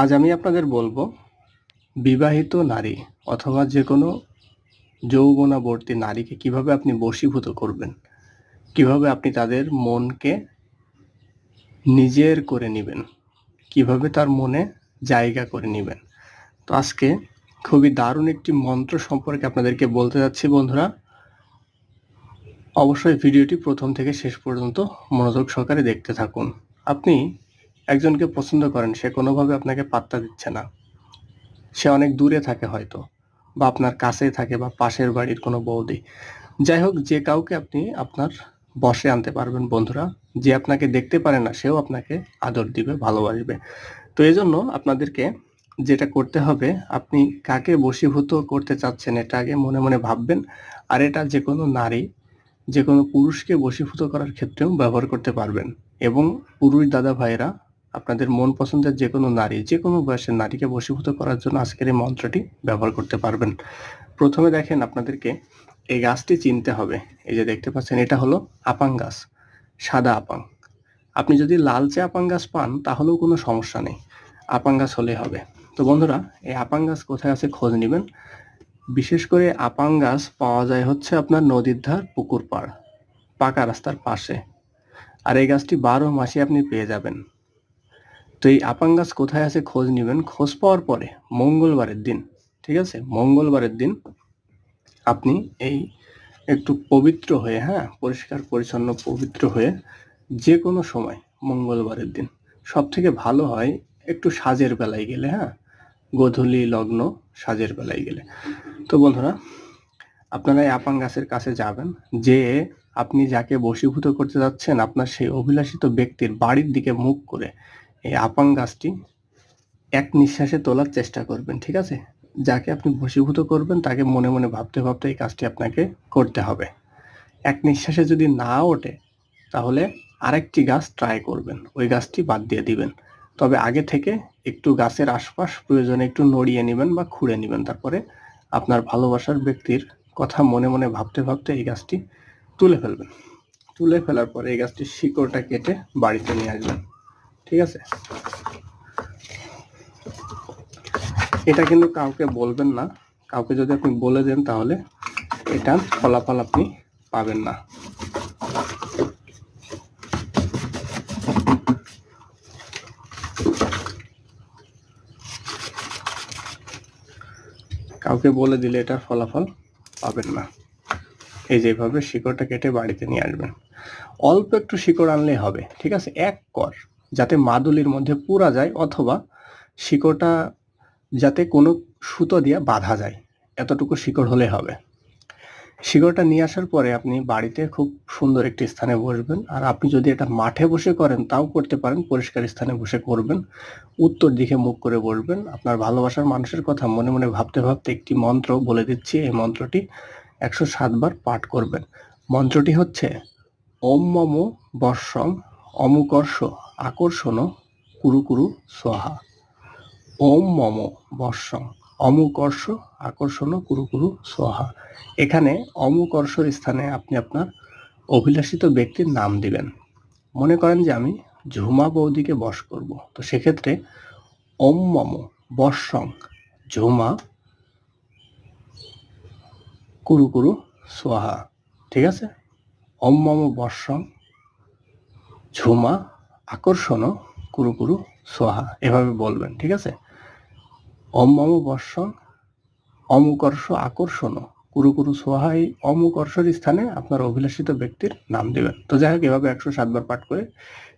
আজ আমি আপনাদের বলবো বিবাহিত নারী অথবা যে কোনো যৌবনাবর্তী নারীকে কিভাবে আপনি বশীভূত করবেন, কিভাবে আপনি তাদের মনকে নিজের করে নেবেন, কিভাবে তার মনে জায়গা করে নেবেন। তো আজকে খুবই দারুণ একটি মন্ত্র সম্পর্কে আপনাদেরকে বলতে যাচ্ছি বন্ধুরা। অবশ্যই ভিডিওটি প্রথম থেকে শেষ পর্যন্ত মনোযোগ সহকারে দেখতে থাকুন। আপনি একজনকে পছন্দ করেন, সে কোনোভাবে আপনাকে পাত্তা দিচ্ছে না, সে অনেক দূরে থাকে হয়তো, বা আপনার কাছেই থাকে, বা পাশের বাড়ির কোনো বৌদি, যাই হোক যে কাউকে আপনি আপনার বশে আনতে পারবেন বন্ধুরা। যে আপনাকে দেখতে পারে না সেও আপনাকে আদর দিবে, ভালোবাসবে। তো এই জন্য আপনাদেরকে যেটা করতে হবে, আপনি কাকে বশীভূত করতে চাচ্ছেন এটা আগে মনে মনে ভাববেন। আর এটা যে কোনো নারী, যে কোনো পুরুষকে বশীভূত করার ক্ষেত্রেও ব্যবহার করতে পারবেন। এবং পুরুষ দাদা ভাইরা আপনাদের মন পছন্দের যে কোনো নারী, যে কোনো বয়সের নারীকে বশীভূত করার জন্য আজকের এই মন্ত্রটি ব্যবহার করতে পারবেন। প্রথমে দেখেন, আপনাদেরকে এই গাছটি চিনতে হবে। এই যে দেখতে পাচ্ছেন, এটা হলো আপাং গাছ, সাদা আপাং। আপনি যদি লালচে আপাং গাছ পান তাহলেও কোনো সমস্যা নেই, আপাং গাছ হলেই হবে। তো বন্ধুরা, এই আপাং গাছ কোথায় আছে খোঁজ নেবেন। বিশেষ করে আপাং গাছ পাওয়া যায় হচ্ছে আপনার নদীর ধার, পুকুর পাড়, পাকা রাস্তার পাশে। আর এই গাছটি 12 মাসে আপনি পেয়ে যাবেন। তো এই আপাং গাছ কোথায় আছে খোঁজ নেবেন। খোঁজ পাওয়ার পরে মঙ্গলবারের দিন, ঠিক আছে, মঙ্গলবারের দিন আপনি এই একটু পবিত্র হয়ে, হ্যাঁ, পরিষ্কার পরিচ্ছন্ন পবিত্র হয়ে, যে কোনো সময় মঙ্গলবারের দিন সব থেকে ভালো হয় একটু সাজের বেলায় গেলে, হ্যাঁ, গোধূলি লগ্ন সাজের বেলায় গেলে। তো বন্ধুরা, আপনারা এই আপাং গাছের কাছে যাবেন, যে আপনি যাকে বশীভূত করতে যাচ্ছেন আপনার সেই অভিলাষিত ব্যক্তির বাড়ির দিকে মুখ করে এই আপাং গাছটি এক নিঃশ্বাসে তোলার চেষ্টা করবেন, ঠিক আছে। যাকে আপনি বশীভূত করবেন তাকে মনে মনে ভাবতে ভাবতে এই কাজটি আপনাকে করতে হবে। এক নিঃশ্বাসে যদি না ওঠে তাহলে আরেকটি গাছ ট্রাই করবেন, ওই গাছটি বাদ দিয়ে দিবেন। তবে আগে থেকে একটু গাছের আশপাশ প্রয়োজনে একটু নড়িয়ে নেবেন বা খুঁড়ে নেবেন। তারপরে আপনার ভালোবাসার ব্যক্তির কথা মনে মনে ভাবতে ভাবতে এই গাছটি তুলে ফেলবেন। তুলে ফেলার পরে এই গাছটির শিকড়টা কেটে বাড়িতে নিয়ে আসবেন, ঠিক আছে। এটা কিন্তু কাউকে বলবেন না। কাউকে যদি আপনি বলে দেন তাহলে এটার ফলাফল আপনি পাবেন না। কাউকে বলে দিলে এটার ফলাফল পাবেন না। এই যেভাবে শিকড়টা কেটে বাড়িতে নিয়ে আসবেন। অল্প একটু শিকড় আনলেই হবে, ঠিক আছে, এক কর, যাতে মাদুলির মধ্যে পুরা যায়, অথবা শিকড়টা যাতে কোনো সুতো দিয়ে বাঁধা যায়, এতটুকু শিকড় হলে হবে। শিকড়টা নিয়ে আসার পরে আপনি বাড়িতে খুব সুন্দর একটি স্থানে বসবেন। আর আপনি যদি এটা মাঠে বসে করেন তাও করতে পারেন, পরিষ্কার স্থানে বসে করবেন। উত্তর দিকে মুখ করে বসবেন। আপনার ভালোবাসার মানুষের কথা মনে মনে ভাবতে ভাবতে একটি মন্ত্র বলে দিচ্ছি, এই মন্ত্রটি 107 বার পাঠ করবেন। মন্ত্রটি হচ্ছে ওম মম বর্ষং অমুকর্ষ আকর্ষণ কুরু কুরু সোহা। ওম মম বর্ষং অমুকর্ষ আকর্ষণ কুরু কুরু সোহা। এখানে অমুকর্ষর স্থানে আপনি আপনার অভিলাষিত ব্যক্তির নাম দিবেন। মনে করেন যে আমি ঝুমা বৌদিকে বশ করব, তো সেক্ষেত্রে ওম মম বর্ষং ঝুমা কুরু কুরু সোহা, ঠিক আছে। ওম মম বর্ষং ঝুমা আকর্ষণ কুরু কুরু সোহা, এভাবে বলবেন, ঠিক আছে। ওম মম বর্ষং অমুকর্ষ আকর্ষণ কুরু কুরু সোহা, এই অমুকর্ষর স্থানে আপনার অভিলাষিত ব্যক্তির নাম দিবেন। তো যাই হোক, এভাবে 107 বার পাঠ করে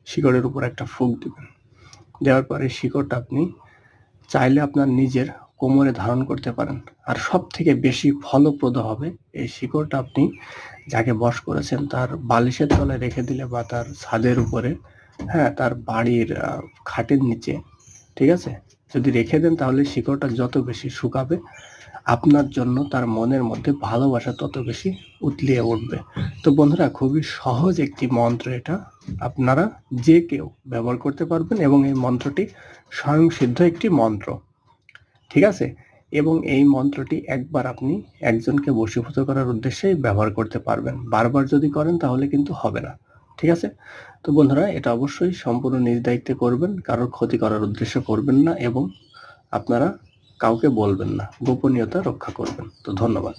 শিকড়ের উপর একটা ফুঁক দিবেন। দেওয়ার পরে শিকড়টা আপনি চাইলে আপনার নিজের কোমরে ধারণ করতে পারেন। আর সব থেকে বেশি ফলপ্রদ হবে এই শিকড়টা আপনি যাকে বশ করেছেন তার বালিশের তলায় রেখে দিলে, বা তার ছাদের উপরে, হ্যাঁ, তার বাড়ির খাটের নিচে, ঠিক আছে, যদি রেখে দেন তাহলে শিকড়টা যত বেশি শুকাবে আপনার জন্য তার মনের মধ্যে ভালোবাসা তত বেশি উতলিয়ে উঠবে। তো বন্ধুরা, খুবই সহজ একটি মন্ত্র এটা, আপনারা যে কেউ ব্যবহার করতে পারবেন, এবং এই মন্ত্রটি স্বয়ংসিদ্ধ একটি মন্ত্র, ঠিক আছে। এবং এই মন্ত্রটি একবার আপনি একজনকে বশীভূত করার উদ্দেশ্যেই ব্যবহার করতে পারবেন। বারবার যদি করেন তাহলে কিন্তু হবে না। ঠিক আছে? তো বন্ধুরা, এটা অবশ্যই সম্পূর্ণ নিজ দায়িত্বে করবেন। কারোর ক্ষতি করার উদ্দেশ্য করবেন না এবং আপনারা কাউকে বলবেন না। গোপনীয়তা রক্ষা করবেন। তো ধন্যবাদ।